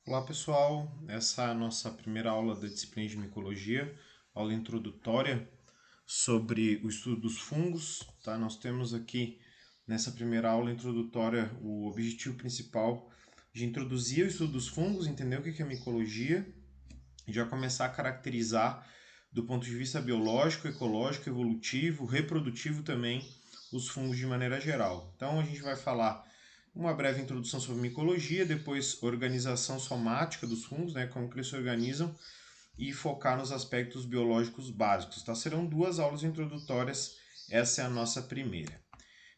Olá pessoal, essa é a nossa primeira aula da disciplina de micologia, aula introdutória sobre o estudo dos fungos. Tá? Nós temos aqui nessa primeira aula introdutória o objetivo principal de introduzir o estudo dos fungos, entender o que é micologia e já começar a caracterizar do ponto de vista biológico, ecológico, evolutivo, reprodutivo também os fungos de maneira geral. Então a gente vai falar uma breve introdução sobre micologia, depois organização somática dos fungos, né, como que eles se organizam, e focar nos aspectos biológicos básicos. Tá? Serão duas aulas introdutórias, essa é a nossa primeira.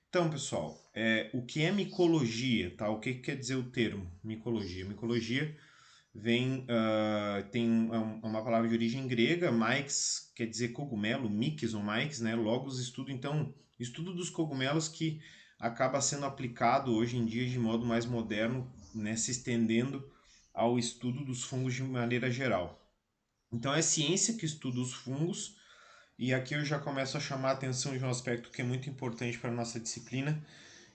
Então, pessoal, o que é micologia? Tá? O que quer dizer o termo micologia? Micologia tem uma palavra de origem grega, myx, quer dizer cogumelo, mix ou myx, né? Logos, estudo, então, estudo dos cogumelos que acaba sendo aplicado hoje em dia de modo mais moderno, né? Se estendendo ao estudo dos fungos de maneira geral. Então, é ciência que estuda os fungos, e aqui eu já começo a chamar a atenção de um aspecto que é muito importante para a nossa disciplina,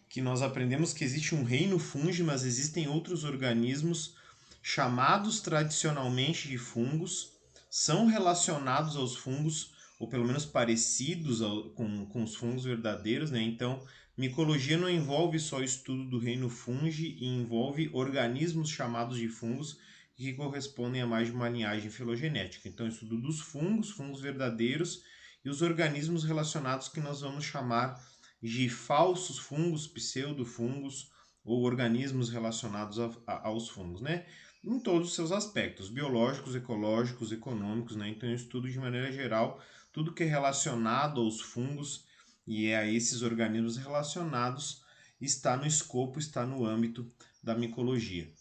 que nós aprendemos que existe um reino fungi, mas existem outros organismos chamados tradicionalmente de fungos, são relacionados aos fungos, ou pelo menos parecidos com os fungos verdadeiros, né? Então, micologia não envolve só o estudo do reino fungi, e envolve organismos chamados de fungos que correspondem a mais de uma linhagem filogenética. Então, estudo dos fungos, fungos verdadeiros, e os organismos relacionados que nós vamos chamar de falsos fungos, pseudofungos ou organismos relacionados aos fungos, né? Em todos os seus aspectos, biológicos, ecológicos, econômicos, né? Então eu estudo de maneira geral tudo que é relacionado aos fungos e a esses organismos relacionados está no escopo, está no âmbito da micologia.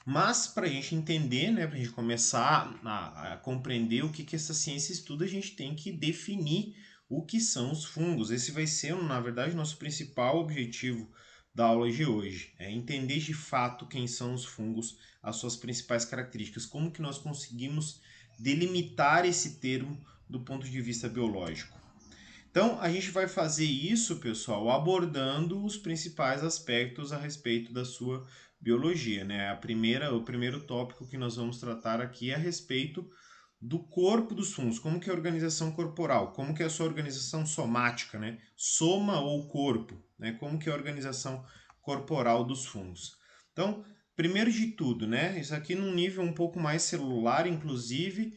Mas para a gente entender, né, para a gente começar a compreender o que essa ciência estuda, a gente tem que definir o que são os fungos. Esse vai ser, na verdade, nosso principal objetivo da aula de hoje. É entender de fato quem são os fungos, as suas principais características, como que nós conseguimos delimitar esse termo do ponto de vista biológico. Então, a gente vai fazer isso, pessoal, abordando os principais aspectos a respeito da sua biologia, né? O primeiro tópico que nós vamos tratar aqui é a respeito do corpo dos fungos, como que é a organização corporal, como que é a sua organização somática, né? Soma ou corpo, né? Como que é a organização corporal dos fungos. Então, primeiro de tudo, né? Isso aqui num nível um pouco mais celular, inclusive,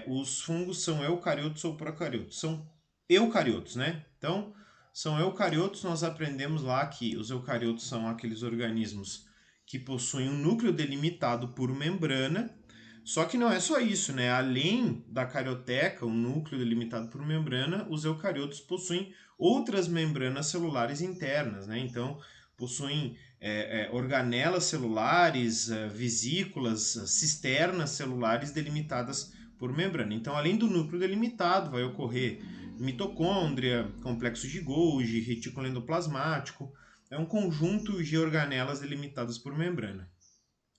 os fungos são eucariotos ou procariotos? São eucariotos, né? Então, são eucariotos, nós aprendemos lá que os eucariotos são aqueles organismos que possuem um núcleo delimitado por membrana, só que não é só isso, né? Além da carioteca, o núcleo delimitado por membrana, os eucariotos possuem outras membranas celulares internas, né? Então, possuem organelas celulares, vesículas, cisternas celulares delimitadas por membrana. Então, além do núcleo delimitado, vai ocorrer mitocôndria, complexo de Golgi, retículo endoplasmático. É um conjunto de organelas delimitadas por membrana.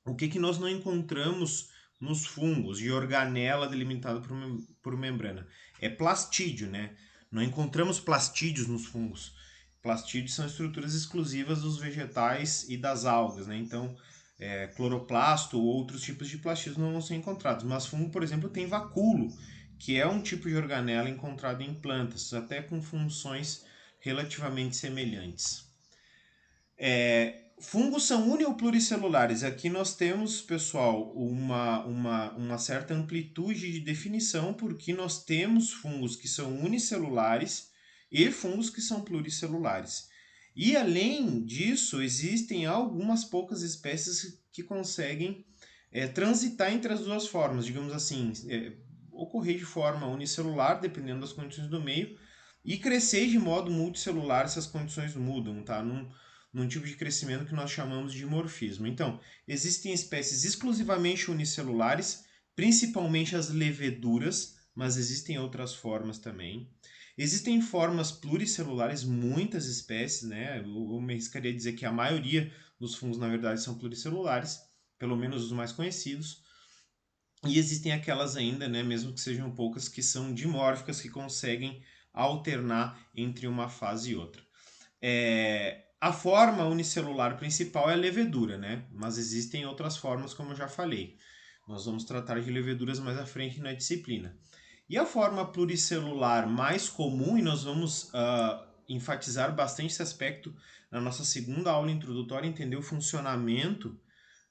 O que nós não encontramos nos fungos de organela delimitada por membrana? É plastídio, né? Não encontramos plastídeos nos fungos. Plastídeos são estruturas exclusivas dos vegetais e das algas, né? Então, cloroplasto ou outros tipos de plastídeos não vão ser encontrados. Mas fungo, por exemplo, tem vacúolo, que é um tipo de organela encontrado em plantas, até com funções relativamente semelhantes. Fungos são uni ou pluricelulares? Aqui nós temos, pessoal, uma certa amplitude de definição, porque nós temos fungos que são unicelulares e fungos que são pluricelulares. E além disso, existem algumas poucas espécies que conseguem transitar entre as duas formas, digamos assim, ocorrer de forma unicelular, dependendo das condições do meio, e crescer de modo multicelular se as condições mudam, tá? Num tipo de crescimento que nós chamamos de morfismo. Então, existem espécies exclusivamente unicelulares, principalmente as leveduras, mas existem outras formas também. Existem formas pluricelulares, muitas espécies, né? Eu me arriscaria a dizer que a maioria dos fungos, na verdade, são pluricelulares, pelo menos os mais conhecidos. E existem aquelas ainda, né, mesmo que sejam poucas, que são dimórficas, que conseguem alternar entre uma fase e outra. A forma unicelular principal é a levedura, né? Mas existem outras formas, como eu já falei. Nós vamos tratar de leveduras mais à frente na disciplina. E a forma pluricelular mais comum, e nós vamos enfatizar bastante esse aspecto na nossa segunda aula introdutória, entender o funcionamento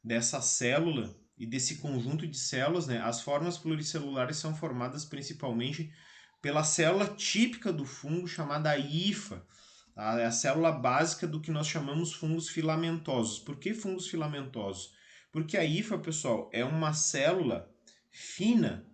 dessa célula e desse conjunto de células, né? As formas pluricelulares são formadas principalmente pela célula típica do fungo, chamada hifa. Tá? É a célula básica do que nós chamamos fungos filamentosos. Por que fungos filamentosos? Porque a hifa, pessoal, é uma célula fina,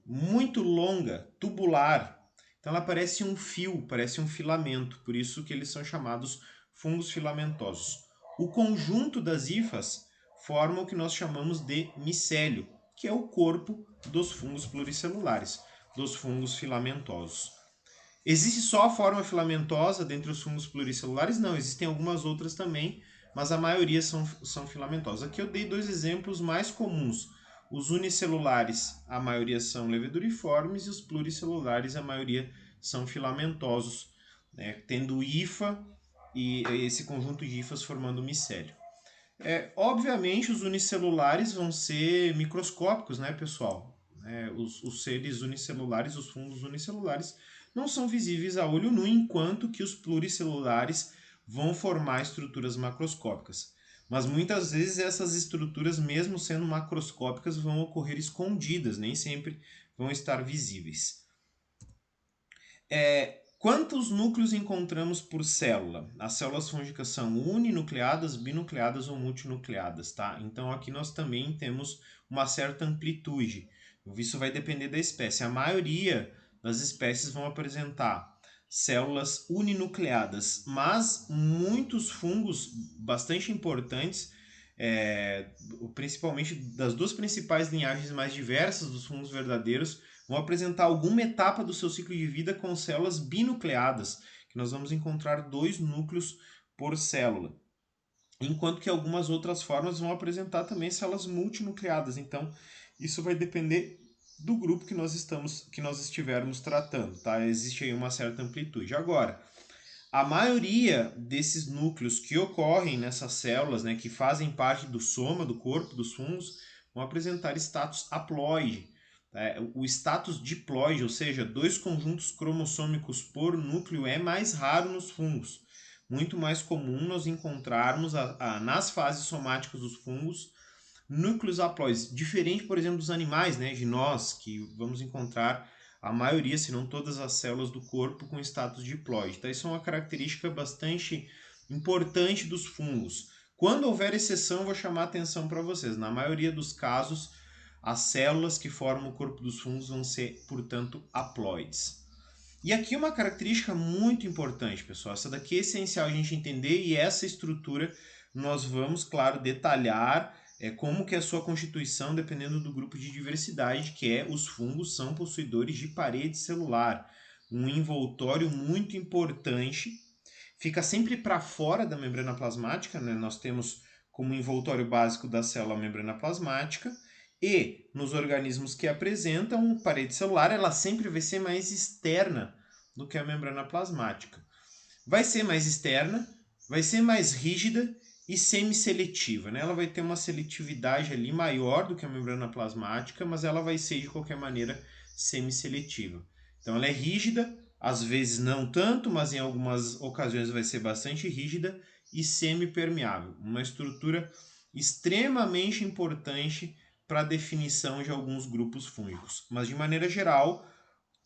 muito longa, tubular. Então ela parece um fio, parece um filamento, por isso que eles são chamados fungos filamentosos. O conjunto das hifas forma o que nós chamamos de micélio, que é o corpo dos fungos pluricelulares, dos fungos filamentosos. Existe só a forma filamentosa dentre os fungos pluricelulares? Não, existem algumas outras também, mas a maioria são filamentosas. Aqui eu dei dois exemplos mais comuns. Os unicelulares, a maioria são leveduriformes, e os pluricelulares, a maioria são filamentosos, né, tendo hifa e esse conjunto de hifas formando micélio. Obviamente, os unicelulares vão ser microscópicos, né, pessoal? Os seres unicelulares, os fungos unicelulares, não são visíveis a olho nu, enquanto que os pluricelulares vão formar estruturas macroscópicas. Mas muitas vezes essas estruturas, mesmo sendo macroscópicas, vão ocorrer escondidas, nem sempre vão estar visíveis. Quantos núcleos encontramos por célula? As células fúngicas são uninucleadas, binucleadas ou multinucleadas, tá? Então aqui nós também temos uma certa amplitude. Isso vai depender da espécie. A maioria das espécies vão apresentar células uninucleadas, mas muitos fungos bastante importantes, principalmente das duas principais linhagens mais diversas dos fungos verdadeiros, vão apresentar alguma etapa do seu ciclo de vida com células binucleadas, que nós vamos encontrar 2 núcleos por célula. Enquanto que algumas outras formas vão apresentar também células multinucleadas. Então, isso vai depender do grupo que nós estivermos tratando, tá? Existe aí uma certa amplitude. Agora, a maioria desses núcleos que ocorrem nessas células, né, que fazem parte do soma do corpo dos fungos, vão apresentar status haploide. O status diploide, ou seja, 2 conjuntos cromossômicos por núcleo, é mais raro nos fungos. Muito mais comum nós encontrarmos nas fases somáticas dos fungos núcleos haploides, diferente, por exemplo, dos animais, né, de nós, que vamos encontrar a maioria, se não todas as células do corpo com status diploide. Tá? Isso é uma característica bastante importante dos fungos. Quando houver exceção, eu vou chamar a atenção para vocês. Na maioria dos casos, as células que formam o corpo dos fungos vão ser, portanto, haploides. E aqui uma característica muito importante, pessoal. Essa daqui é essencial a gente entender, e essa estrutura nós vamos, claro, detalhar como que é a sua constituição dependendo do grupo de diversidade, que é os fungos são possuidores de parede celular, um envoltório muito importante, fica sempre para fora da membrana plasmática, né? Nós temos como envoltório básico da célula a membrana plasmática, e nos organismos que apresentam parede celular, ela sempre vai ser mais externa do que a membrana plasmática. Vai ser mais externa, vai ser mais rígida e semisseletiva, né? Ela vai ter uma seletividade ali maior do que a membrana plasmática, mas ela vai ser de qualquer maneira semisseletiva. Então ela é rígida, às vezes não tanto, mas em algumas ocasiões vai ser bastante rígida e semipermeável. Uma estrutura extremamente importante para a definição de alguns grupos fúngicos. Mas de maneira geral,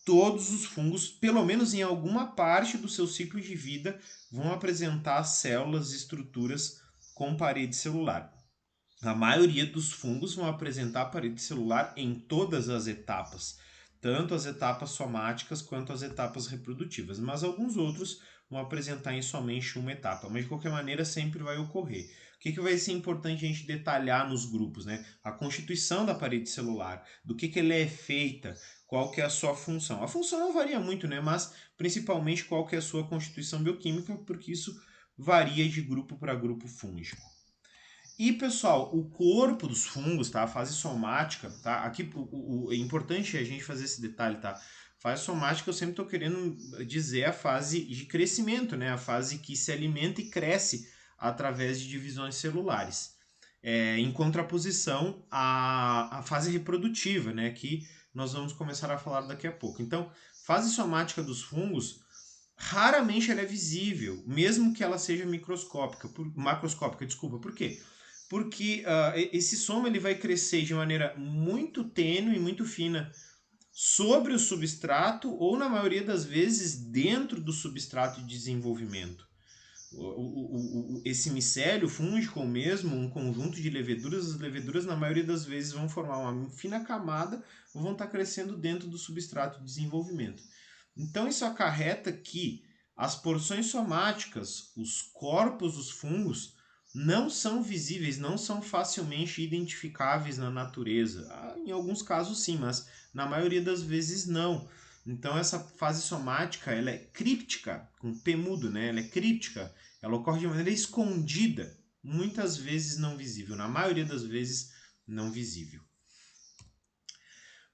todos os fungos, pelo menos em alguma parte do seu ciclo de vida, vão apresentar células e estruturas com parede celular. A maioria dos fungos vão apresentar parede celular em todas as etapas, tanto as etapas somáticas quanto as etapas reprodutivas, mas alguns outros vão apresentar em somente uma etapa, mas de qualquer maneira sempre vai ocorrer. O que vai ser importante a gente detalhar nos grupos, né? A constituição da parede celular, do que ela é feita, qual que é a sua função. A função não varia muito, né? Mas principalmente qual que é a sua constituição bioquímica, porque isso varia de grupo para grupo fúngico. E, pessoal, o corpo dos fungos, tá? A fase somática, tá? Aqui é importante a gente fazer esse detalhe, tá? Fase somática eu sempre estou querendo dizer a fase de crescimento, né? A fase que se alimenta e cresce através de divisões celulares. Em contraposição à fase reprodutiva, né? Que nós vamos começar a falar daqui a pouco. Então, fase somática dos fungos, raramente ela é visível, mesmo que ela seja macroscópica, desculpa. Por quê? Porque esse soma ele vai crescer de maneira muito tênue e muito fina sobre o substrato ou, na maioria das vezes, dentro do substrato de desenvolvimento. Esse micélio fúngico ou mesmo um conjunto de leveduras, as leveduras na maioria das vezes vão formar uma fina camada ou vão estar crescendo dentro do substrato de desenvolvimento. Então isso acarreta que as porções somáticas, os corpos dos fungos, não são visíveis, não são facilmente identificáveis na natureza. Em alguns casos sim, mas na maioria das vezes não. Então essa fase somática ela é críptica, com P mudo, né? Ela é críptica, ela ocorre de maneira escondida, muitas vezes não visível, na maioria das vezes não visível.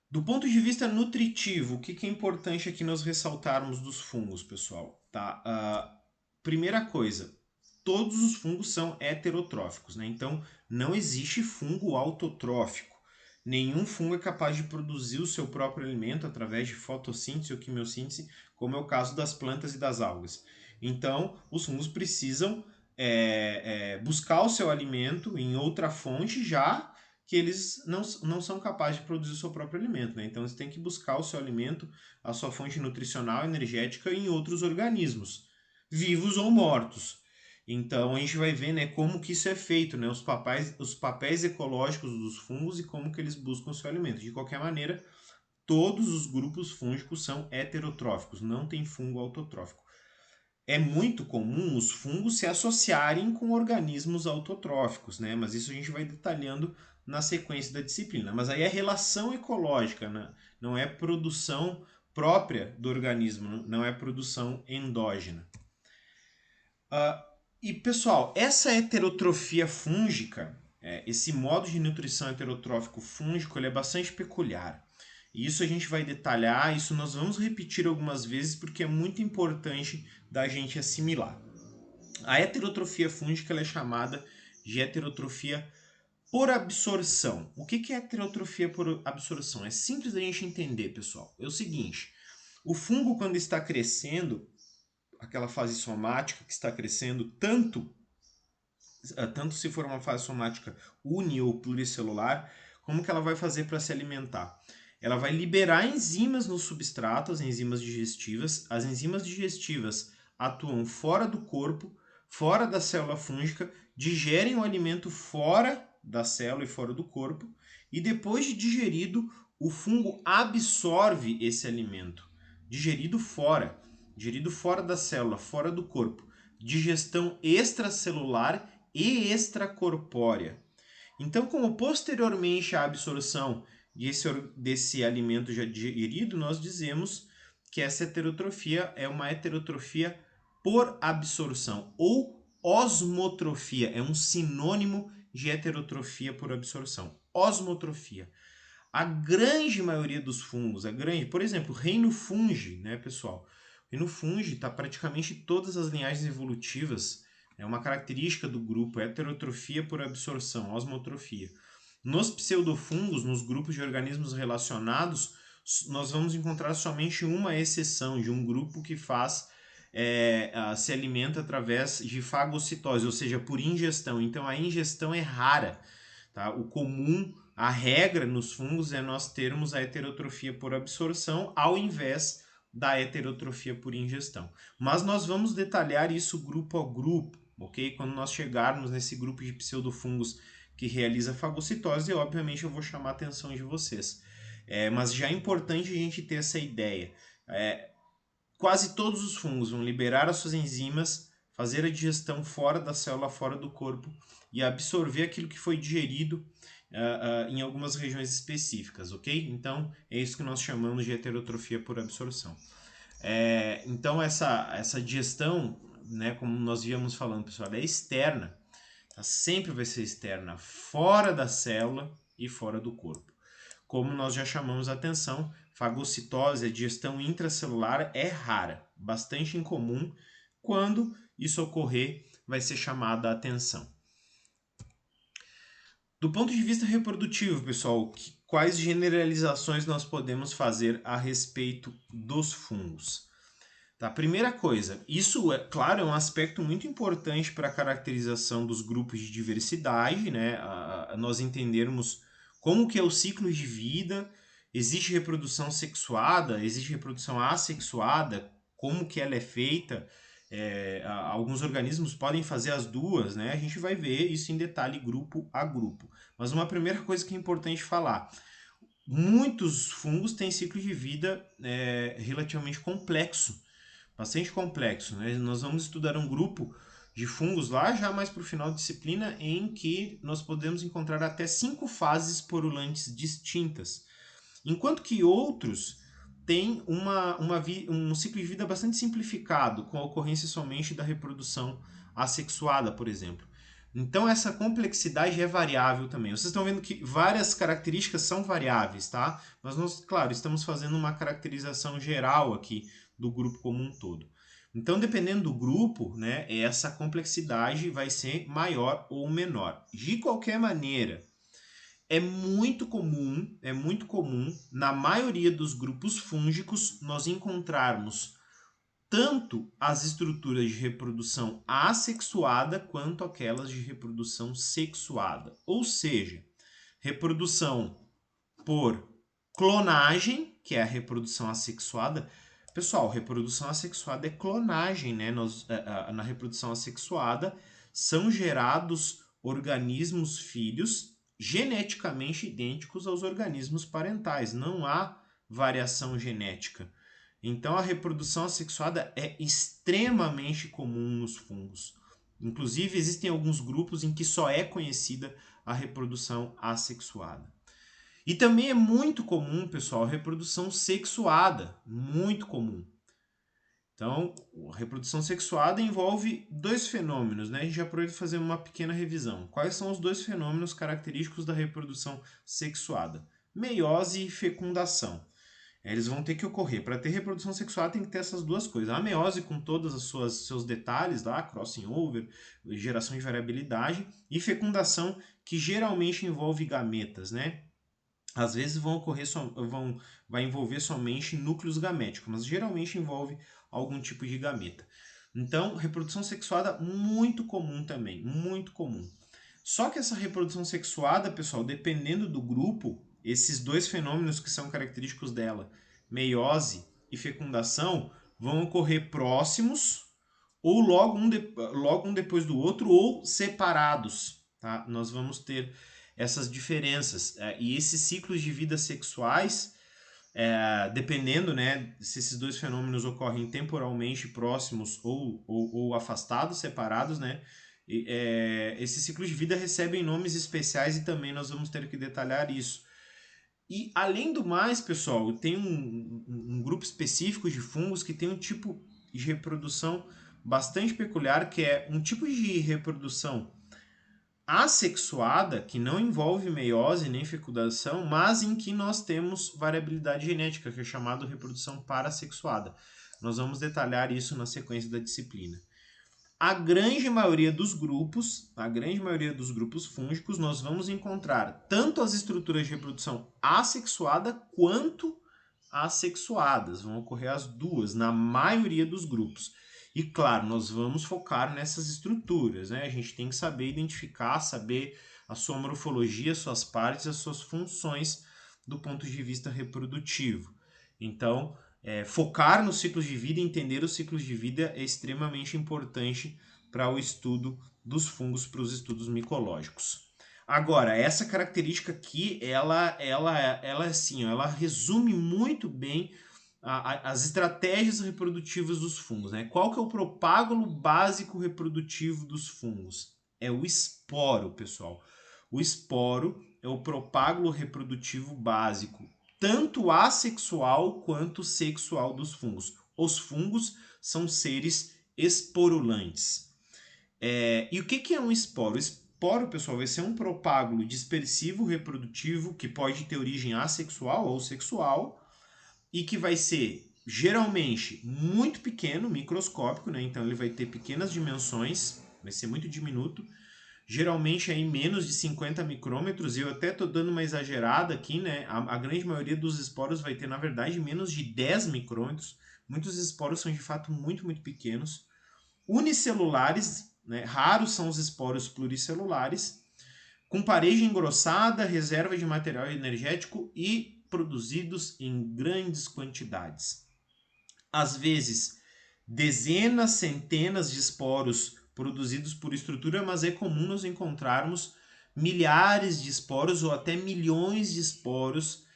Do ponto de vista nutritivo, o que é importante aqui nós ressaltarmos dos fungos, pessoal? Tá? Primeira coisa, todos os fungos são heterotróficos, né? Então não existe fungo autotrófico. Nenhum fungo é capaz de produzir o seu próprio alimento através de fotossíntese ou quimiossíntese, como é o caso das plantas e das algas. Então, os fungos precisam buscar o seu alimento em outra fonte, já que eles não são capazes de produzir o seu próprio alimento. Né? Então, eles têm que buscar o seu alimento, a sua fonte nutricional, energética, em outros organismos, vivos ou mortos. Então a gente vai ver, né, como que isso é feito, né, os papéis ecológicos dos fungos e como que eles buscam o seu alimento. De qualquer maneira, todos os grupos fúngicos são heterotróficos, não tem fungo autotrófico. É muito comum os fungos se associarem com organismos autotróficos, né, mas isso a gente vai detalhando na sequência da disciplina. Mas aí é relação ecológica, né, não é produção própria do organismo, não é produção endógena. E pessoal, essa heterotrofia fúngica, esse modo de nutrição heterotrófico fúngico, ele é bastante peculiar. E isso a gente vai detalhar, isso nós vamos repetir algumas vezes porque é muito importante da gente assimilar. A heterotrofia fúngica ela é chamada de heterotrofia por absorção. O que é heterotrofia por absorção? É simples da gente entender, pessoal. É o seguinte, o fungo quando está crescendo, aquela fase somática que está crescendo, tanto se for uma fase somática uni ou pluricelular, como que ela vai fazer para se alimentar? Ela vai liberar enzimas no substrato, as enzimas digestivas. As enzimas digestivas atuam fora do corpo, fora da célula fúngica, digerem o alimento fora da célula e fora do corpo, e depois de digerido, o fungo absorve esse alimento, digerido fora da célula, fora do corpo. Digestão extracelular e extracorpórea. Então, como posteriormente à absorção desse alimento já digerido, nós dizemos que essa heterotrofia é uma heterotrofia por absorção ou osmotrofia, é um sinônimo de heterotrofia por absorção. Osmotrofia. A grande maioria dos fungos, por exemplo, o reino fungi, né, pessoal? O reino fungi está praticamente todas as linhagens evolutivas. É uma característica do grupo, heterotrofia por absorção, osmotrofia. Nos pseudofungos, nos grupos de organismos relacionados, nós vamos encontrar somente uma exceção de um grupo que se alimenta através de fagocitose, ou seja, por ingestão. Então a ingestão é rara. Tá? O comum, a regra nos fungos é nós termos a heterotrofia por absorção ao invés da heterotrofia por ingestão. Mas nós vamos detalhar isso grupo a grupo, ok? Quando nós chegarmos nesse grupo de pseudofungos que realiza fagocitose, obviamente eu vou chamar a atenção de vocês. Mas já é importante a gente ter essa ideia. Quase todos os fungos vão liberar as suas enzimas, fazer a digestão fora da célula, fora do corpo e absorver aquilo que foi digerido em algumas regiões específicas, ok? Então, é isso que nós chamamos de heterotrofia por absorção. Então, essa digestão, né, como nós víamos falando, pessoal, é externa, tá? Sempre vai ser externa, fora da célula e fora do corpo. como nós já chamamos a atenção, fagocitose, a digestão intracelular é rara, bastante incomum. Quando isso ocorrer, vai ser chamada a atenção. Do ponto de vista reprodutivo, pessoal, quais generalizações nós podemos fazer a respeito dos fungos? Tá, primeira coisa, isso é claro, é um aspecto muito importante para a caracterização dos grupos de diversidade, né? Nós entendermos como que é o ciclo de vida, existe reprodução sexuada, existe reprodução assexuada, como que ela é feita, alguns organismos podem fazer as duas, né? A gente vai ver isso em detalhe grupo a grupo. Mas uma primeira coisa que é importante falar, muitos fungos têm ciclo de vida relativamente complexo, bastante complexo, né? Nós vamos estudar um grupo de fungos lá já mais para o final da disciplina em que nós podemos encontrar até 5 fases porulantes distintas, enquanto que outros têm um ciclo de vida bastante simplificado, com a ocorrência somente da reprodução assexuada, por exemplo. Então essa complexidade é variável também. Vocês estão vendo que várias características são variáveis, tá? Mas nós, claro, estamos fazendo uma caracterização geral aqui do grupo como um todo. Então, dependendo do grupo, né, essa complexidade vai ser maior ou menor. De qualquer maneira, é muito comum, na maioria dos grupos fúngicos, nós encontrarmos tanto as estruturas de reprodução assexuada quanto aquelas de reprodução sexuada. Ou seja, reprodução por clonagem, que é a reprodução assexuada. Pessoal, reprodução assexuada é clonagem, né? Na reprodução assexuada são gerados organismos filhos geneticamente idênticos aos organismos parentais. Não há variação genética. Então a reprodução assexuada é extremamente comum nos fungos. Inclusive existem alguns grupos em que só é conhecida a reprodução assexuada. E também é muito comum, pessoal, a reprodução sexuada, muito comum. Então, a reprodução sexuada envolve dois fenômenos, né? A gente já pode fazer uma pequena revisão. Quais são os dois fenômenos característicos da reprodução sexuada? Meiose e fecundação. Eles vão ter que ocorrer. Para ter reprodução sexual tem que ter essas duas coisas. A meiose com todos os seus detalhes lá, crossing over, geração de variabilidade, e fecundação, que geralmente envolve gametas, né? Às vezes vai envolver somente núcleos gaméticos, mas geralmente envolve algum tipo de gameta. Então, reprodução sexuada muito comum também, muito comum. Só que essa reprodução sexuada, pessoal, dependendo do grupo, esses dois fenômenos que são característicos dela, meiose e fecundação, vão ocorrer próximos ou logo um depois do outro ou separados. Tá? Nós vamos ter essas diferenças. E esses ciclos de vida sexuais, dependendo, né, se esses dois fenômenos ocorrem temporalmente próximos ou afastados, separados, né, esses ciclos de vida recebem nomes especiais e também nós vamos ter que detalhar isso. E além do mais, pessoal, tem um grupo específico de fungos que tem um tipo de reprodução bastante peculiar, que é um tipo de reprodução assexuada, que não envolve meiose nem fecundação, mas em que nós temos variabilidade genética, que é chamado reprodução parassexuada. Nós vamos detalhar isso na sequência da disciplina. A grande maioria dos grupos fúngicos, nós vamos encontrar tanto as estruturas de reprodução assexuada quanto assexuadas. Vão ocorrer as duas na maioria dos grupos. E claro, nós vamos focar nessas estruturas, né? A gente tem que saber identificar, saber a sua morfologia, suas partes, as suas funções do ponto de vista reprodutivo. Então, focar nos ciclos de vida, entender os ciclos de vida é extremamente importante para o estudo dos fungos, para os estudos micológicos. Agora, essa característica aqui, ela assim, ela resume muito bem as estratégias reprodutivas dos fungos, né? Qual que é o propágulo básico reprodutivo dos fungos? É o esporo, pessoal. O esporo é o propágulo reprodutivo básico, tanto assexual quanto sexual dos fungos. Os fungos são seres esporulantes. E o que é um esporo? esporo, pessoal, vai ser um propágulo dispersivo reprodutivo que pode ter origem assexual ou sexual e que vai ser geralmente muito pequeno, microscópico, né? Então ele vai ter pequenas dimensões, vai ser muito diminuto, geralmente aí menos de 50 micrômetros, e eu até tô dando uma exagerada aqui, né? A grande maioria dos esporos vai ter, na verdade, menos de 10 micrômetros. Muitos esporos são de fato muito, muito pequenos. Unicelulares, né? Raros são os esporos pluricelulares, com parede engrossada, reserva de material energético e produzidos em grandes quantidades. Às vezes, dezenas, centenas de esporos produzidos por estrutura, mas é comum nós encontrarmos milhares de esporos ou até milhões de esporos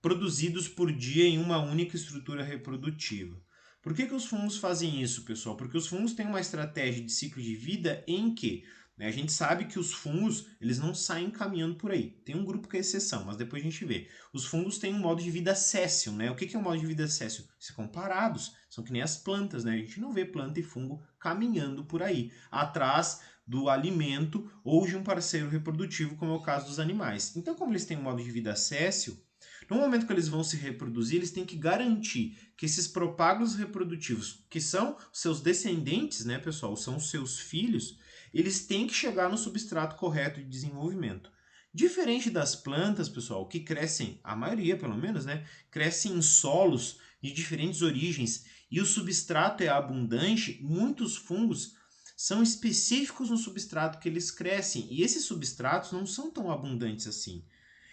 produzidos por dia em uma única estrutura reprodutiva. Por que os fungos fazem isso, pessoal? Porque os fungos têm uma estratégia de ciclo de vida em que, né, a gente sabe que os fungos eles não saem caminhando por aí. Tem um grupo que é exceção, mas depois a gente vê. Os fungos têm um modo de vida séssil, né? O que é um modo de vida séssil? São parados, são que nem as plantas, né? A gente não vê planta e fungo caminhando por aí, atrás do alimento ou de um parceiro reprodutivo, como é o caso dos animais. Então, como eles têm um modo de vida séssil, no momento que eles vão se reproduzir, eles têm que garantir que esses propágulos reprodutivos, que são seus descendentes, né, pessoal, são seus filhos, eles têm que chegar no substrato correto de desenvolvimento. Diferente das plantas, pessoal, que crescem, a maioria pelo menos, né, crescem em solos de diferentes origens e o substrato é abundante, muitos fungos são específicos no substrato que eles crescem e esses substratos não são tão abundantes assim.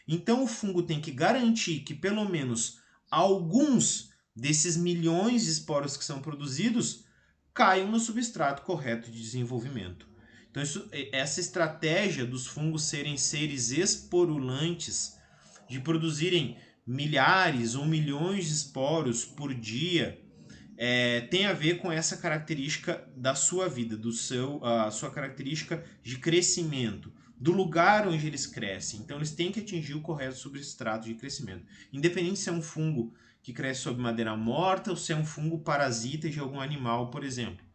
Então o fungo tem que garantir que pelo menos alguns desses milhões de esporos que são produzidos caiam no substrato correto de desenvolvimento. Então essa estratégia dos fungos serem seres esporulantes, de produzirem milhares ou milhões de esporos por dia, tem a ver com essa característica da sua vida, a sua característica de crescimento, do lugar onde eles crescem. Então eles têm que atingir o correto substrato de crescimento. Independente se é um fungo que cresce sob madeira morta ou se é um fungo parasita de algum animal, por exemplo.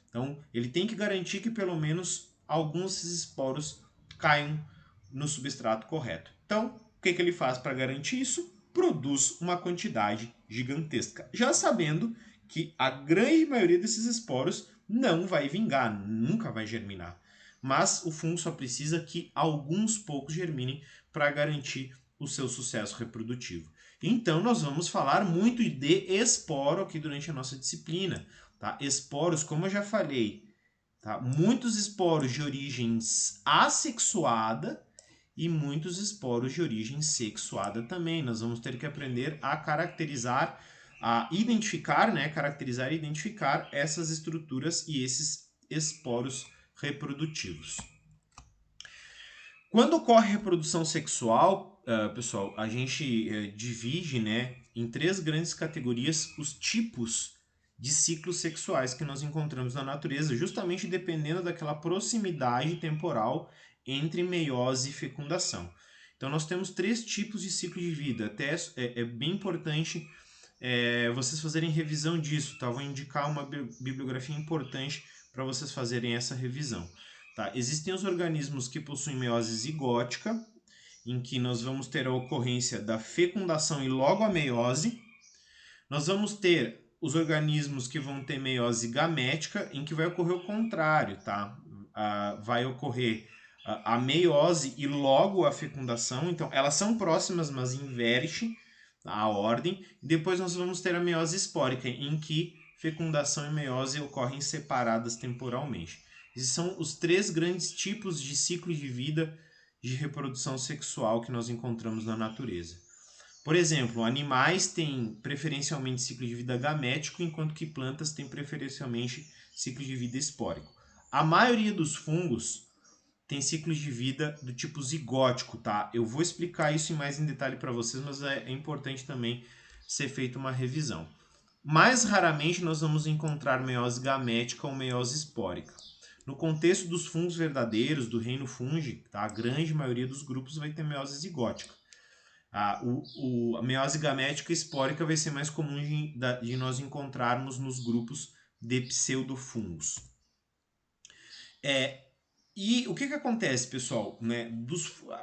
Então ele tem que garantir que pelo menos alguns desses esporos caiam no substrato correto. Então, o que ele faz para garantir isso? Produz uma quantidade gigantesca, já sabendo que a grande maioria desses esporos não vai vingar, nunca vai germinar. Mas o fungo só precisa que alguns poucos germinem para garantir o seu sucesso reprodutivo. Então nós vamos falar muito de esporo aqui durante a nossa disciplina. Tá? Esporos, como eu já falei, tá? Muitos esporos de origem assexuada e muitos esporos de origem sexuada também. Nós vamos ter que aprender a caracterizar, a identificar, né, caracterizar e identificar essas estruturas e esses esporos reprodutivos. Quando ocorre reprodução sexual, pessoal, a gente divide, né, em três grandes categorias os tipos de ciclos sexuais que nós encontramos na natureza, justamente dependendo daquela proximidade temporal entre meiose e fecundação. Então nós temos três tipos de ciclo de vida. Até é bem importante vocês fazerem revisão disso, tá? Vou indicar uma bibliografia importante para vocês fazerem essa revisão. Tá? Existem os organismos que possuem meiose zigótica, em que nós vamos ter a ocorrência da fecundação e logo a meiose. Nós vamos ter os organismos que vão ter meiose gamética, em que vai ocorrer o contrário, tá? Vai ocorrer a meiose e logo a fecundação. Então, elas são próximas, mas inverte a ordem. E depois nós vamos ter a meiose espórica, em que fecundação e meiose ocorrem separadas temporalmente. Esses são os três grandes tipos de ciclo de vida de reprodução sexual que nós encontramos na natureza. Por exemplo, animais têm preferencialmente ciclo de vida gamético, enquanto que plantas têm preferencialmente ciclo de vida espórico. A maioria dos fungos tem ciclos de vida do tipo zigótico, tá? Eu vou explicar isso mais em detalhe para vocês, mas é importante também ser feita uma revisão. Mais raramente nós vamos encontrar meiose gamética ou meiose espórica. No contexto dos fungos verdadeiros, do reino fungi, tá? A grande maioria dos grupos vai ter meiose zigótica. A meiose gamética e espórica vai ser mais comum de nós encontrarmos nos grupos de pseudofungos. E o que que acontece, pessoal, né?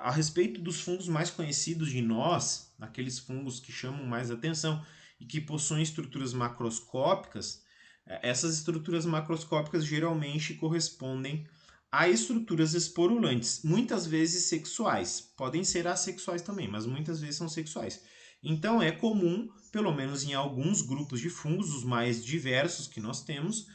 A respeito dos fungos mais conhecidos de nós, aqueles fungos que chamam mais atenção e que possuem estruturas macroscópicas, essas estruturas macroscópicas geralmente correspondem a estruturas esporulantes, muitas vezes sexuais. Podem ser assexuais também, mas muitas vezes são sexuais. Então é comum, pelo menos em alguns grupos de fungos, os mais diversos que nós temos,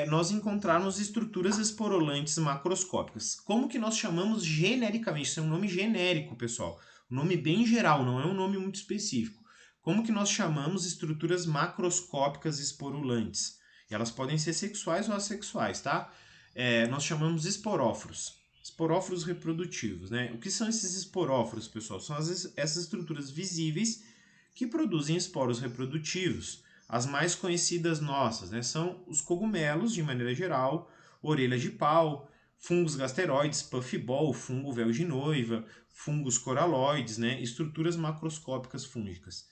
nós encontrarmos estruturas esporulantes macroscópicas. Como que nós chamamos genericamente? Isso é um nome genérico, pessoal. Um nome bem geral, não é um nome muito específico. Como que nós chamamos estruturas macroscópicas esporulantes? Elas podem ser sexuais ou assexuais, tá? Nós chamamos esporóforos. Esporóforos reprodutivos, né? O que são esses esporóforos, pessoal? São essas estruturas visíveis que produzem esporos reprodutivos. As mais conhecidas nossas, né, são os cogumelos, de maneira geral, orelha de pau, fungos gasteroides, puffball, fungo véu de noiva, fungos coraloides, né, estruturas macroscópicas fúngicas.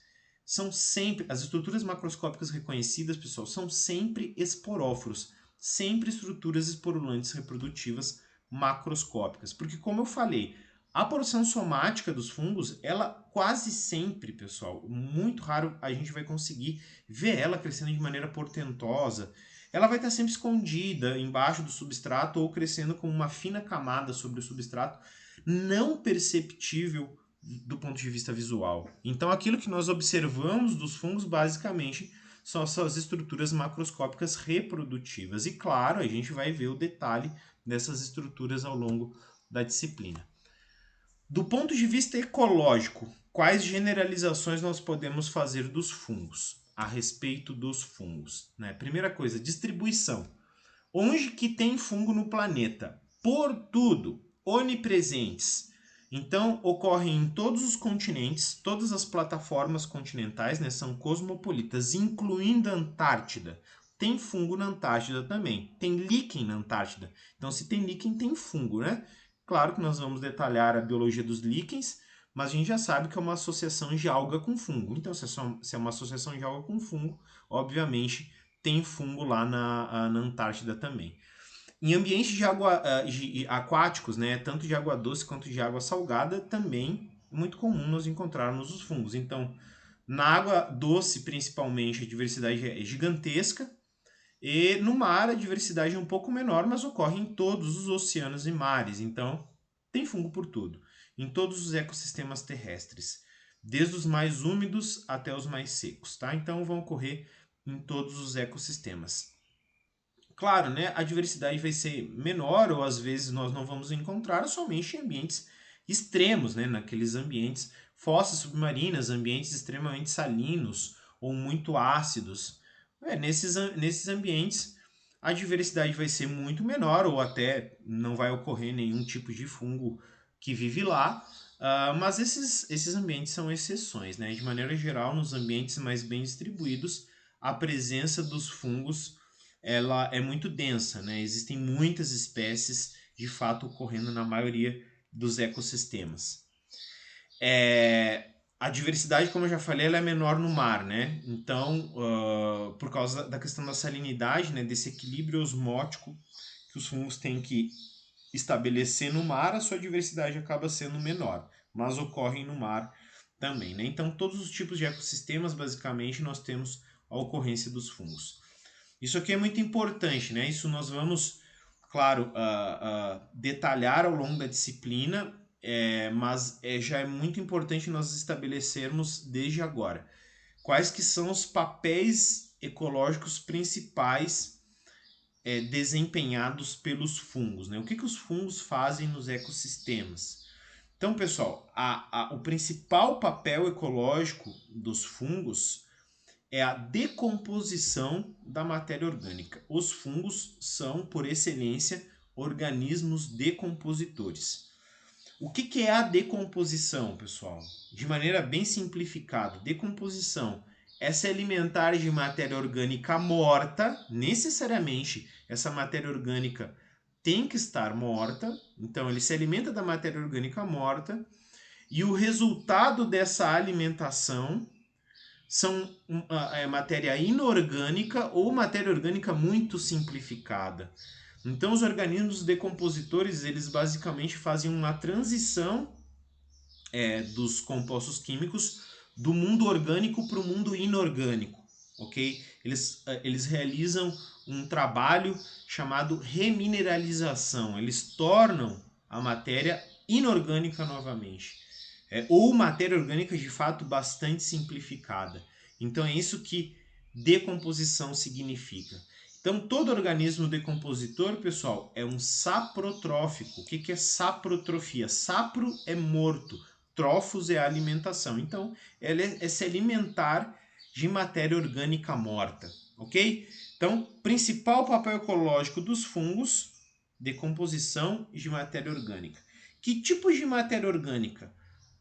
São sempre, as estruturas macroscópicas reconhecidas, pessoal, são sempre esporóforos, sempre estruturas esporulantes reprodutivas macroscópicas. Porque, como eu falei, a porção somática dos fungos, ela quase sempre, pessoal, muito raro a gente vai conseguir ver ela crescendo de maneira portentosa. Ela vai estar sempre escondida embaixo do substrato ou crescendo com uma fina camada sobre o substrato, não perceptível do ponto de vista visual. Então, aquilo que nós observamos dos fungos, basicamente, são essas estruturas macroscópicas reprodutivas. E, claro, a gente vai ver o detalhe dessas estruturas ao longo da disciplina. Do ponto de vista ecológico, quais generalizações nós podemos fazer dos fungos, a respeito dos fungos? Né? Primeira coisa, distribuição. Onde que tem fungo no planeta? Por tudo, onipresentes. Então, ocorrem em todos os continentes, todas as plataformas continentais, né, são cosmopolitas, incluindo a Antártida. Tem fungo na Antártida também. Tem líquen na Antártida. Então, se tem líquen, tem fungo, né? Claro que nós vamos detalhar a biologia dos líquens, mas a gente já sabe que é uma associação de alga com fungo. Então, se é uma associação de alga com fungo, obviamente tem fungo lá na Antártida também. Em ambientes de água aquáticos, né, tanto de água doce quanto de água salgada, também é muito comum nós encontrarmos os fungos. Então, na água doce, principalmente, a diversidade é gigantesca. E no mar, a diversidade é um pouco menor, mas ocorre em todos os oceanos e mares. Então, tem fungo por tudo, em todos os ecossistemas terrestres, desde os mais úmidos até os mais secos, tá? Então, vão ocorrer em todos os ecossistemas. Claro, né, a diversidade vai ser menor ou às vezes nós não vamos encontrar somente em ambientes extremos, né, naqueles ambientes fossas submarinas, ambientes extremamente salinos ou muito ácidos. Nesses ambientes a diversidade vai ser muito menor ou até não vai ocorrer nenhum tipo de fungo que vive lá, mas esses ambientes são exceções, né? De maneira geral, nos ambientes mais bem distribuídos, a presença dos fungos ela é muito densa, né? Existem muitas espécies de fato ocorrendo na maioria dos ecossistemas. A diversidade, como eu já falei, ela é menor no mar, né? Então, por causa da questão da salinidade, né, desse equilíbrio osmótico que os fungos têm que estabelecer no mar, a sua diversidade acaba sendo menor, mas ocorrem no mar também, né? Então, todos os tipos de ecossistemas, basicamente, nós temos a ocorrência dos fungos. Isso aqui é muito importante, né? Isso nós vamos, claro, detalhar ao longo da disciplina, mas já é muito importante nós estabelecermos desde agora quais que são os papéis ecológicos principais desempenhados pelos fungos, né? O que os fungos fazem nos ecossistemas? Então, pessoal, o principal papel ecológico dos fungos é a decomposição da matéria orgânica. Os fungos são, por excelência, organismos decompositores. O que é a decomposição, pessoal? De maneira bem simplificada, decomposição é se alimentar de matéria orgânica morta, necessariamente essa matéria orgânica tem que estar morta, então ele se alimenta da matéria orgânica morta, e o resultado dessa alimentação são matéria inorgânica ou matéria orgânica muito simplificada. Então os organismos decompositores, eles basicamente fazem uma transição dos compostos químicos do mundo orgânico para o mundo inorgânico, ok? Eles realizam um trabalho chamado remineralização. Eles tornam a matéria inorgânica novamente. Ou matéria orgânica de fato bastante simplificada. Então é isso que decomposição significa. Então todo organismo decompositor, pessoal, é um saprotrófico. O que é saprotrofia? Sapro é morto, trófos é a alimentação. Então ela é se alimentar de matéria orgânica morta, ok? Então, principal papel ecológico dos fungos, decomposição de matéria orgânica. Que tipos de matéria orgânica?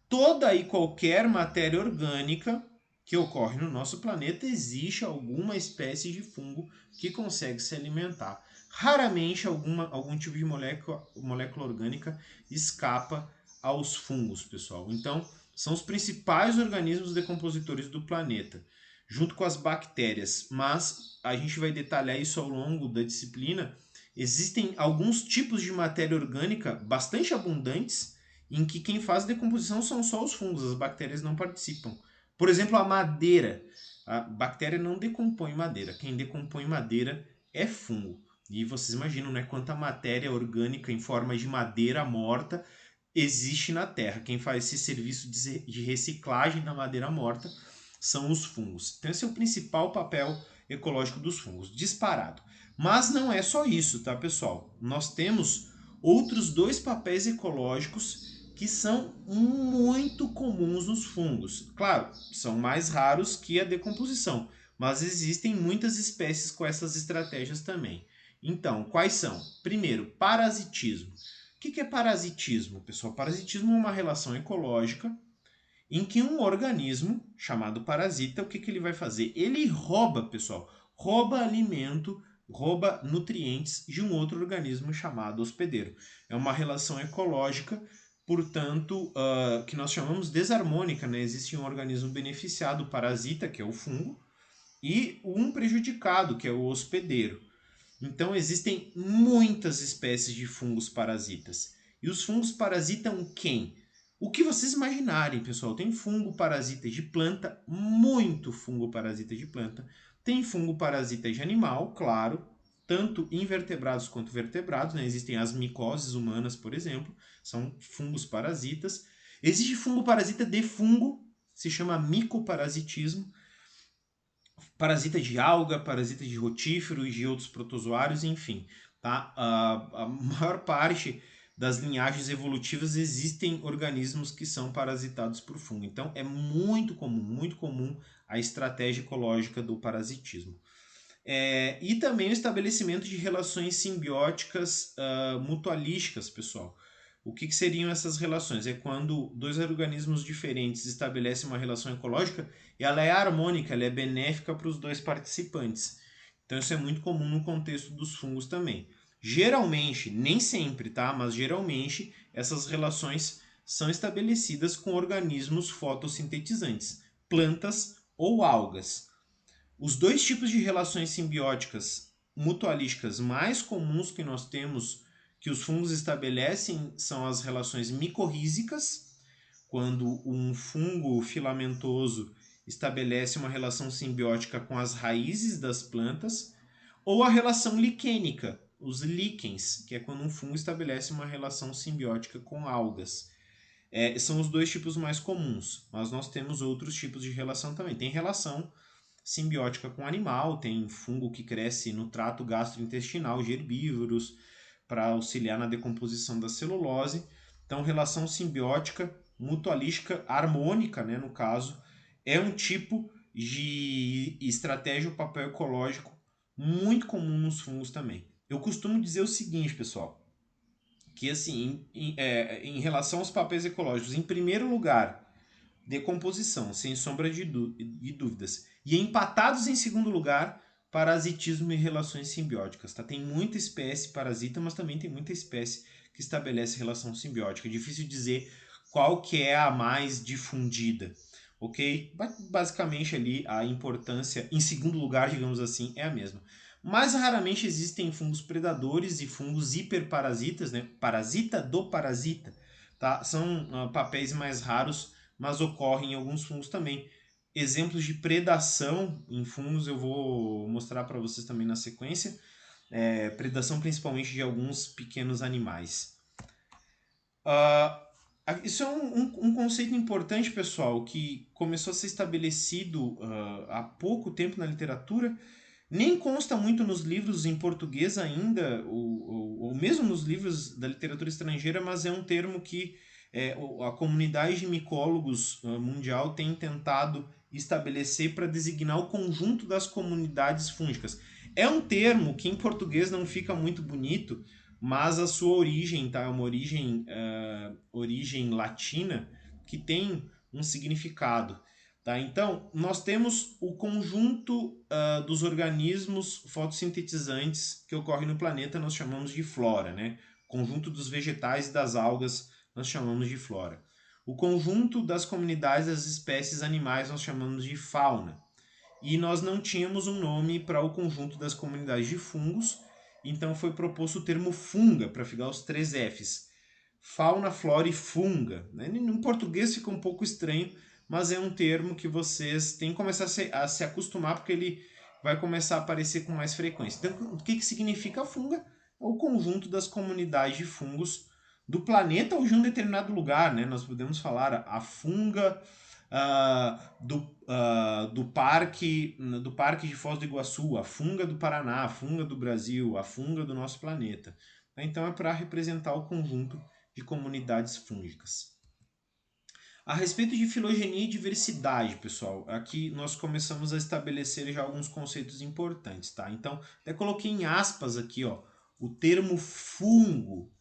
Toda e qualquer matéria orgânica que ocorre no nosso planeta, existe alguma espécie de fungo que consegue se alimentar. Raramente algum tipo de molécula orgânica escapa aos fungos, pessoal. Então, são os principais organismos decompositores do planeta, junto com as bactérias. Mas a gente vai detalhar isso ao longo da disciplina. Existem alguns tipos de matéria orgânica bastante abundantes, em que quem faz decomposição são só os fungos, as bactérias não participam. Por exemplo, a madeira. A bactéria não decompõe madeira. Quem decompõe madeira é fungo. E vocês imaginam, né, quanta matéria orgânica em forma de madeira morta existe na Terra. Quem faz esse serviço de reciclagem da madeira morta são os fungos. Então esse é o principal papel ecológico dos fungos, disparado. Mas não é só isso, tá, pessoal? Nós temos outros dois papéis ecológicos que são muito comuns nos fungos. Claro, são mais raros que a decomposição, mas existem muitas espécies com essas estratégias também. Então, quais são? Primeiro, parasitismo. O que é parasitismo, pessoal? Parasitismo é uma relação ecológica em que um organismo chamado parasita, o que ele vai fazer? Ele rouba, pessoal, rouba alimento, rouba nutrientes de um outro organismo chamado hospedeiro. É uma relação ecológica, portanto, que nós chamamos desarmônica, né? Existe um organismo beneficiado, o parasita, que é o fungo, e um prejudicado, que é o hospedeiro. Então existem muitas espécies de fungos parasitas. E os fungos parasitam quem? O que vocês imaginarem, pessoal. Tem fungo parasita de planta, muito fungo parasita de planta. Tem fungo parasita de animal, claro, tanto invertebrados quanto vertebrados, né? Existem as micoses humanas, por exemplo, são fungos parasitas. Existe fungo parasita de fungo, se chama micoparasitismo. Parasita de alga, parasita de rotífero e de outros protozoários, enfim. Tá? A maior parte das linhagens evolutivas existem organismos que são parasitados por fungo. Então é muito comum a estratégia ecológica do parasitismo. E também o estabelecimento de relações simbióticas mutualísticas, pessoal. O que seriam essas relações? É quando dois organismos diferentes estabelecem uma relação ecológica e ela é harmônica, ela é benéfica para os dois participantes. Então isso é muito comum no contexto dos fungos também. Geralmente, nem sempre, tá? Mas geralmente essas relações são estabelecidas com organismos fotossintetizantes, plantas ou algas. Os dois tipos de relações simbióticas mutualísticas mais comuns que nós temos, que os fungos estabelecem, são as relações micorrízicas, quando um fungo filamentoso estabelece uma relação simbiótica com as raízes das plantas, ou a relação liquênica, os líquens, que é quando um fungo estabelece uma relação simbiótica com algas. São os dois tipos mais comuns, mas nós temos outros tipos de relação também. Tem relação simbiótica com animal, tem fungo que cresce no trato gastrointestinal de herbívoros para auxiliar na decomposição da celulose. Então, relação simbiótica, mutualística, harmônica, né, no caso, é um tipo de estratégia ou papel ecológico muito comum nos fungos também. Eu costumo dizer o seguinte, pessoal, que assim, em relação aos papéis ecológicos, em primeiro lugar, decomposição, sem sombra de dúvidas. E empatados em segundo lugar, parasitismo e relações simbióticas. Tá? Tem muita espécie parasita, mas também tem muita espécie que estabelece relação simbiótica. É difícil dizer qual que é a mais difundida. Ok? Basicamente ali a importância, em segundo lugar, digamos assim, é a mesma. mas raramente existem fungos predadores e fungos hiperparasitas, né? Parasita do parasita, tá? São papéis mais raros, mas ocorrem em alguns fungos também. Exemplos de predação em fungos eu vou mostrar para vocês também na sequência. Predação principalmente de alguns pequenos animais. Isso é um conceito importante, pessoal, que começou a ser estabelecido há pouco tempo na literatura. Nem consta muito nos livros em português ainda, ou mesmo nos livros da literatura estrangeira, mas é um termo que a comunidade de micólogos mundial tem tentado estabelecer para designar o conjunto das comunidades fúngicas. É um termo que em português não fica muito bonito, mas a sua origem tá, é uma origem latina que tem um significado. Tá? Então, nós temos o conjunto dos organismos fotossintetizantes que ocorrem no planeta, nós chamamos de flora. Né? O conjunto dos vegetais e das algas nós chamamos de flora. O conjunto das comunidades das espécies animais nós chamamos de fauna. E nós não tínhamos um nome para o conjunto das comunidades de fungos, então foi proposto o termo funga para ficar os 3 Fs. Fauna, flora e funga. Né? No português fica um pouco estranho, mas é um termo que vocês têm que começar a se acostumar, porque ele vai começar a aparecer com mais frequência. Então, o que significa a funga? É o conjunto das comunidades de fungos do planeta ou de um determinado lugar. Né? Nós podemos falar a funga do parque de Foz do Iguaçu, a funga do Paraná, a funga do Brasil, a funga do nosso planeta. Então é para representar o conjunto de comunidades fúngicas. A respeito de filogenia e diversidade, pessoal, aqui nós começamos a estabelecer já alguns conceitos importantes, tá? Então, até coloquei em aspas aqui, ó, o termo fungo,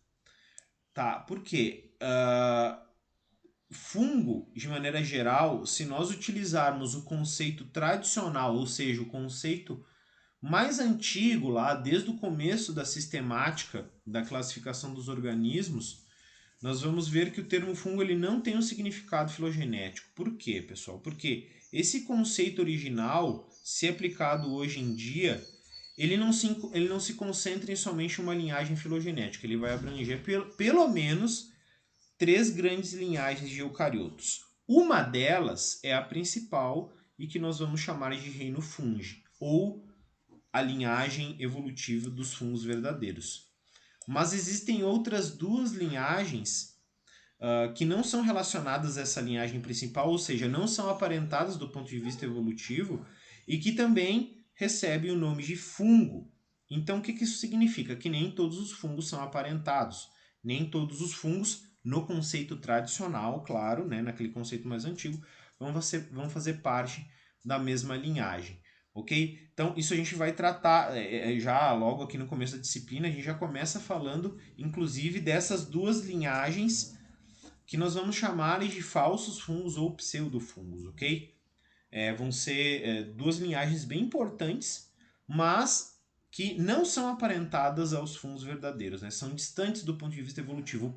tá? Por quê? Fungo, de maneira geral, se nós utilizarmos o conceito tradicional, ou seja, o conceito mais antigo lá, desde o começo da sistemática da classificação dos organismos, nós vamos ver que o termo fungo ele não tem um significado filogenético. Por quê, pessoal? Porque esse conceito original, se aplicado hoje em dia, ele não se concentra em somente uma linhagem filogenética. Ele vai abranger pelo menos 3 grandes linhagens de eucariotos. Uma delas é a principal e que nós vamos chamar de reino fungi, ou a linhagem evolutiva dos fungos verdadeiros. Mas existem outras 2 linhagens que não são relacionadas a essa linhagem principal, ou seja, não são aparentadas do ponto de vista evolutivo e que também recebem o nome de fungo. Então, o que isso significa? Que nem todos os fungos são aparentados. Nem todos os fungos, no conceito tradicional, claro, né, naquele conceito mais antigo, vão fazer parte da mesma linhagem. Ok? Então, isso a gente vai tratar já logo aqui no começo da disciplina, a gente já começa falando, inclusive, dessas 2 linhagens que nós vamos chamar de falsos fungos ou pseudofungos, ok? Vão ser 2 linhagens bem importantes, mas que não são aparentadas aos fungos verdadeiros, né? São distantes do ponto de vista evolutivo.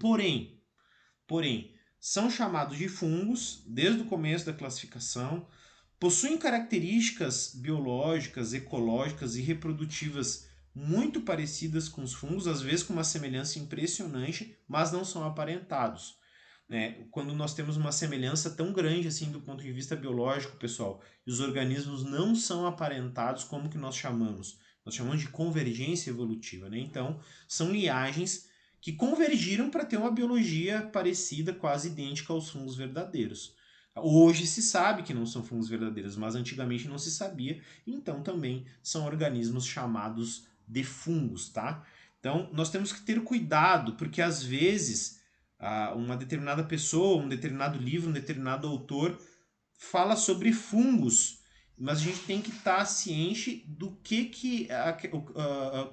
Porém, são chamados de fungos desde o começo da classificação, possuem características biológicas, ecológicas e reprodutivas muito parecidas com os fungos, às vezes com uma semelhança impressionante, mas não são aparentados. Né? Quando nós temos uma semelhança tão grande assim do ponto de vista biológico, pessoal, e os organismos não são aparentados, como que nós chamamos? Nós chamamos de convergência evolutiva. Né? Então, são linhagens que convergiram para ter uma biologia parecida, quase idêntica aos fungos verdadeiros. Hoje se sabe que não são fungos verdadeiros, mas antigamente não se sabia, então também são organismos chamados de fungos, tá? Então, nós temos que ter cuidado, porque às vezes uma determinada pessoa, um determinado livro, um determinado autor fala sobre fungos, mas a gente tem que estar ciente do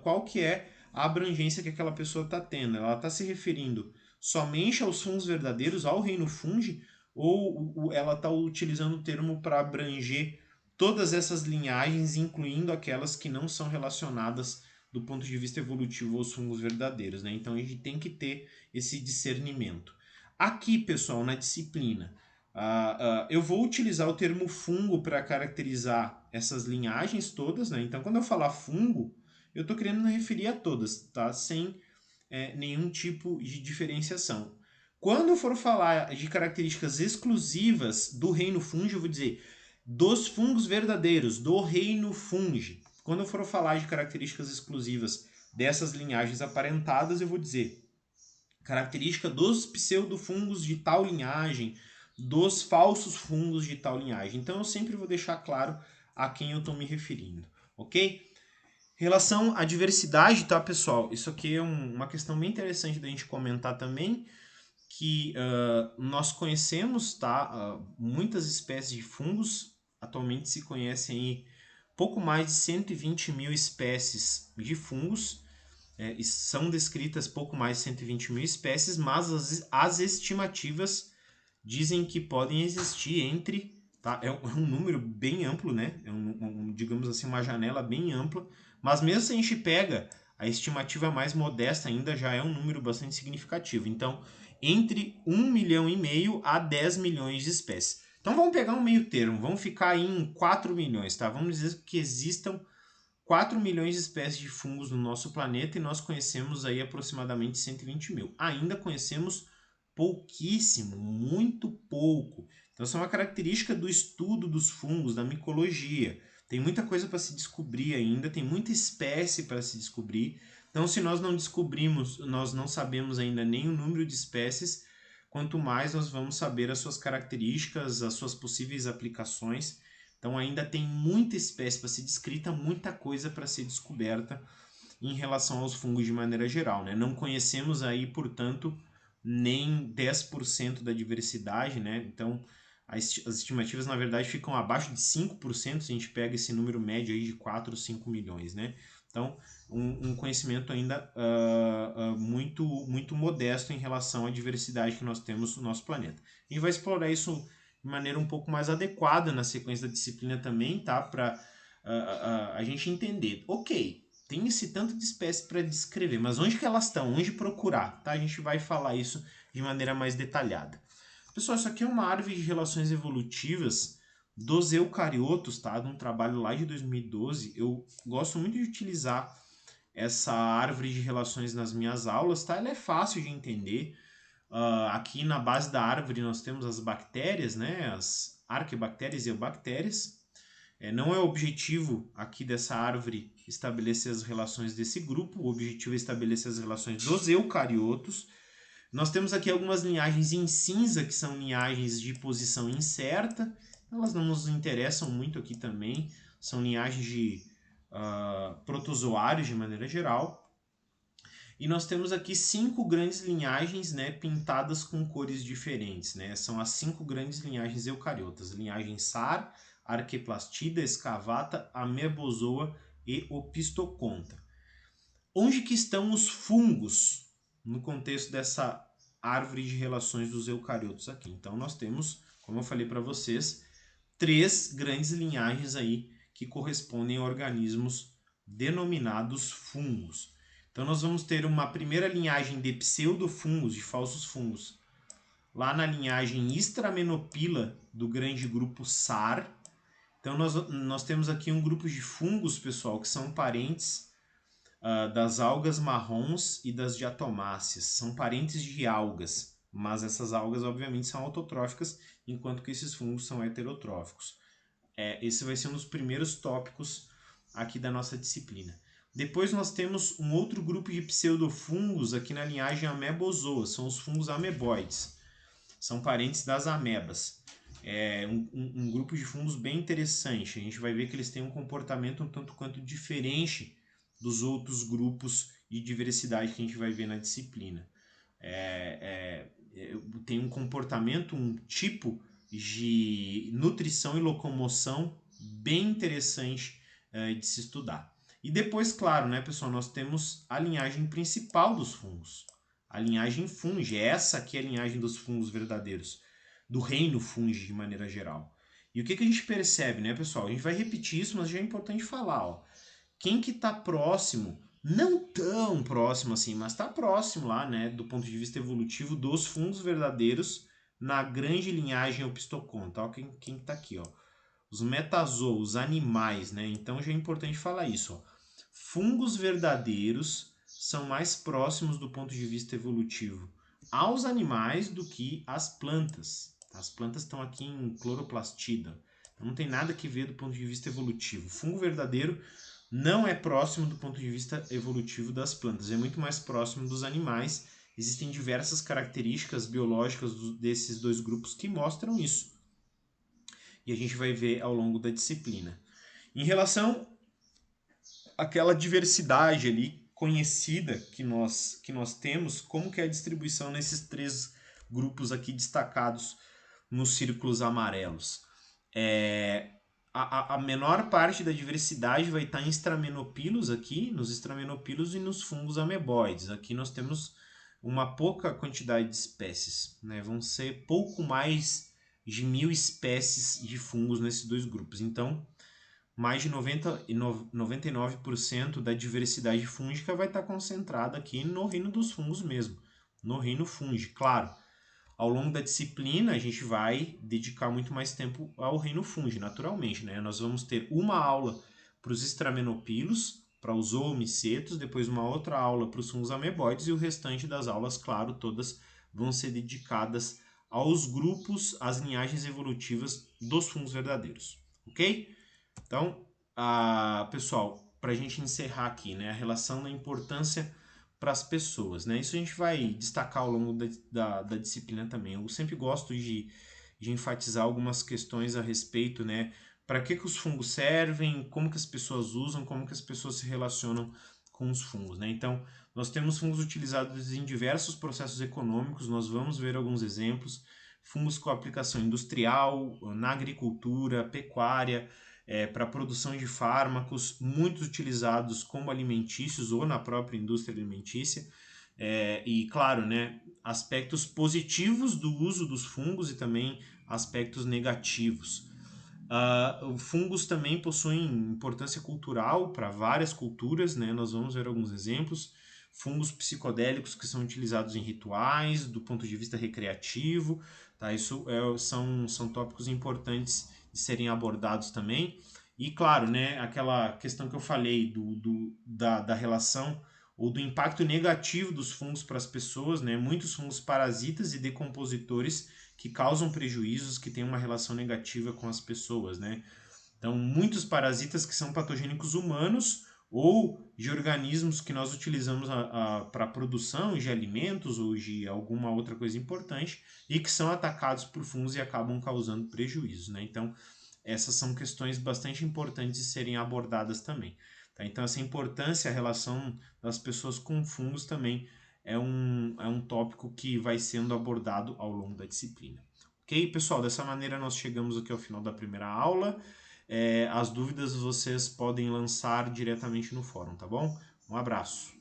qual que é a abrangência que aquela pessoa está tendo. Ela está se referindo somente aos fungos verdadeiros, ao reino fungi, ou ela está utilizando o termo para abranger todas essas linhagens, incluindo aquelas que não são relacionadas do ponto de vista evolutivo aos fungos verdadeiros. Né? Então a gente tem que ter esse discernimento. Aqui, pessoal, na disciplina, eu vou utilizar o termo fungo para caracterizar essas linhagens todas. Né? Então, quando eu falar fungo, eu estou querendo me referir a todas, tá? Sem nenhum tipo de diferenciação. Quando eu for falar de características exclusivas do reino fungi, eu vou dizer dos fungos verdadeiros, do reino fungi. Quando eu for falar de características exclusivas dessas linhagens aparentadas, eu vou dizer característica dos pseudofungos de tal linhagem, dos falsos fungos de tal linhagem. Então eu sempre vou deixar claro a quem eu estou me referindo, ok? Relação à diversidade, tá, pessoal? Isso aqui é uma questão bem interessante da gente comentar também, que nós conhecemos, tá, muitas espécies de fungos. Atualmente se conhecem aí pouco mais de 120 mil espécies de fungos. São descritas pouco mais de 120 mil espécies, mas as estimativas dizem que podem existir entre, tá? É um número bem amplo, né? Digamos assim, uma janela bem ampla, mas mesmo se a gente pega a estimativa mais modesta ainda já é um número bastante significativo. Então, entre 1,5 milhão a 10 milhões de espécies. Então vamos pegar um meio termo, vamos ficar aí em 4 milhões, tá? Vamos dizer que existam 4 milhões de espécies de fungos no nosso planeta e nós conhecemos aí aproximadamente 120 mil. Ainda conhecemos pouquíssimo, muito pouco. Então, essa é uma característica do estudo dos fungos, da micologia. Tem muita coisa para se descobrir ainda, tem muita espécie para se descobrir. Então, se nós não descobrimos, nós não sabemos ainda nem o número de espécies, quanto mais nós vamos saber as suas características, as suas possíveis aplicações. Então ainda tem muita espécie para ser descrita, muita coisa para ser descoberta em relação aos fungos de maneira geral, né? Não conhecemos aí, portanto, nem 10% da diversidade, né? Então as estimativas, na verdade, ficam abaixo de 5% se a gente pega esse número médio aí de 4 ou 5 milhões, né? Então, um conhecimento ainda muito, muito modesto em relação à diversidade que nós temos no nosso planeta. A gente vai explorar isso de maneira um pouco mais adequada na sequência da disciplina também, tá? Para a gente entender. Ok, tem esse tanto de espécies para descrever, mas onde que elas estão? Onde procurar? Tá? A gente vai falar isso de maneira mais detalhada. Pessoal, isso aqui é uma árvore de relações evolutivas dos eucariotos, tá? De um trabalho lá de 2012. Eu gosto muito de utilizar essa árvore de relações nas minhas aulas, tá? Ela é fácil de entender. Aqui na base da árvore nós temos as bactérias, né? As arquibactérias e eubactérias. Não é o objetivo aqui dessa árvore estabelecer as relações desse grupo, o objetivo é estabelecer as relações dos eucariotos. Nós temos aqui algumas linhagens em cinza, que são linhagens de posição incerta. Elas não nos interessam muito aqui também. São linhagens de protozoários de maneira geral. E nós temos aqui 5 grandes linhagens, né, pintadas com cores diferentes. Né? São as 5 grandes linhagens eucariotas. Linhagem SAR, Arqueplastida, Escavata, Amebozoa e Ophistoconta. Onde que estão os fungos no contexto dessa árvore de relações dos eucariotos aqui? Então nós temos, como eu falei para vocês, 3 grandes linhagens aí que correspondem a organismos denominados fungos. Então nós vamos ter uma primeira linhagem de pseudofungos, de falsos fungos, lá na linhagem Stramenopila do grande grupo SAR. Então nós temos aqui um grupo de fungos, pessoal, que são parentes das algas marrons e das diatomáceas. São parentes de algas, mas essas algas obviamente são autotróficas, enquanto que esses fungos são heterotróficos. Esse vai ser um dos primeiros tópicos aqui da nossa disciplina. Depois nós temos um outro grupo de pseudofungos aqui na linhagem Amebozoa, são os fungos ameboides. São parentes das amebas. É um grupo de fungos bem interessante. A gente vai ver que eles têm um comportamento um tanto quanto diferente dos outros grupos de diversidade que a gente vai ver na disciplina. Tem um comportamento, um tipo de nutrição e locomoção bem interessante de se estudar. E depois, claro, né, pessoal, nós temos a linhagem principal dos fungos. A linhagem fungi, essa aqui é a linhagem dos fungos verdadeiros, do reino fungi de maneira geral. E o que a gente percebe, né, pessoal? A gente vai repetir isso, mas já é importante falar, ó. Quem que está próximo, não tão próximo assim, mas está próximo lá, né, do ponto de vista evolutivo dos fungos verdadeiros na grande linhagem Ophistoconta. Ó, quem está aqui, ó. Os metazoos, os animais, né? Então já é importante falar isso, ó. fungos verdadeiros são mais próximos do ponto de vista evolutivo aos animais do que às plantas. As plantas estão aqui em cloroplastida, então não tem nada que ver do ponto de vista evolutivo. O fungo verdadeiro não é próximo do ponto de vista evolutivo das plantas, é muito mais próximo dos animais. Existem diversas características biológicas desses dois grupos que mostram isso. E a gente vai ver ao longo da disciplina. Em relação àquela diversidade ali conhecida que nós temos, como que é a distribuição nesses três grupos aqui destacados nos círculos amarelos. A menor parte da diversidade vai estar em estramenopilos aqui, nos estramenopilos e nos fungos ameboides. Aqui nós temos uma pouca quantidade de espécies, né? Vão ser pouco mais de 1.000 espécies de fungos nesses dois grupos. Então, mais de 99% da diversidade fúngica vai estar concentrada aqui no reino dos fungos mesmo, no reino fungi. Claro, ao longo da disciplina a gente vai dedicar muito mais tempo ao reino fungi, naturalmente, né? Nós vamos ter uma aula para os estramenopilos, para os oomicetos, depois uma outra aula para os fungos ameboides e o restante das aulas, claro, todas vão ser dedicadas aos grupos, às linhagens evolutivas dos fungos verdadeiros, ok? Então, pessoal, para a gente encerrar aqui, né, a relação da importância para as pessoas, né? Isso a gente vai destacar ao longo da disciplina também. Eu sempre gosto de enfatizar algumas questões a respeito, né? Para que os fungos servem, como que as pessoas usam, como que as pessoas se relacionam com os fungos, né? Então, nós temos fungos utilizados em diversos processos econômicos, nós vamos ver alguns exemplos. Fungos com aplicação industrial, na agricultura, pecuária, para a produção de fármacos, muitos utilizados como alimentícios ou na própria indústria alimentícia. E, claro, né, aspectos positivos do uso dos fungos e também aspectos negativos. Fungos também possuem importância cultural para várias culturas, né? Nós vamos ver alguns exemplos. Fungos psicodélicos que são utilizados em rituais, do ponto de vista recreativo, tá? Isso são tópicos importantes de serem abordados também. E claro, né, aquela questão que eu falei da relação ou do impacto negativo dos fungos para as pessoas, né? Muitos fungos parasitas e decompositores que causam prejuízos, que têm uma relação negativa com as pessoas, né? Então, muitos parasitas que são patogênicos humanos ou de organismos que nós utilizamos para a produção de alimentos ou de alguma outra coisa importante e que são atacados por fungos e acabam causando prejuízos, né? Então, essas são questões bastante importantes de serem abordadas também. Tá? Então, essa importância, a relação das pessoas com fungos também é um tópico que vai sendo abordado ao longo da disciplina. Ok, pessoal? Dessa maneira, nós chegamos aqui ao final da primeira aula. As dúvidas vocês podem lançar diretamente no fórum, tá bom? Um abraço.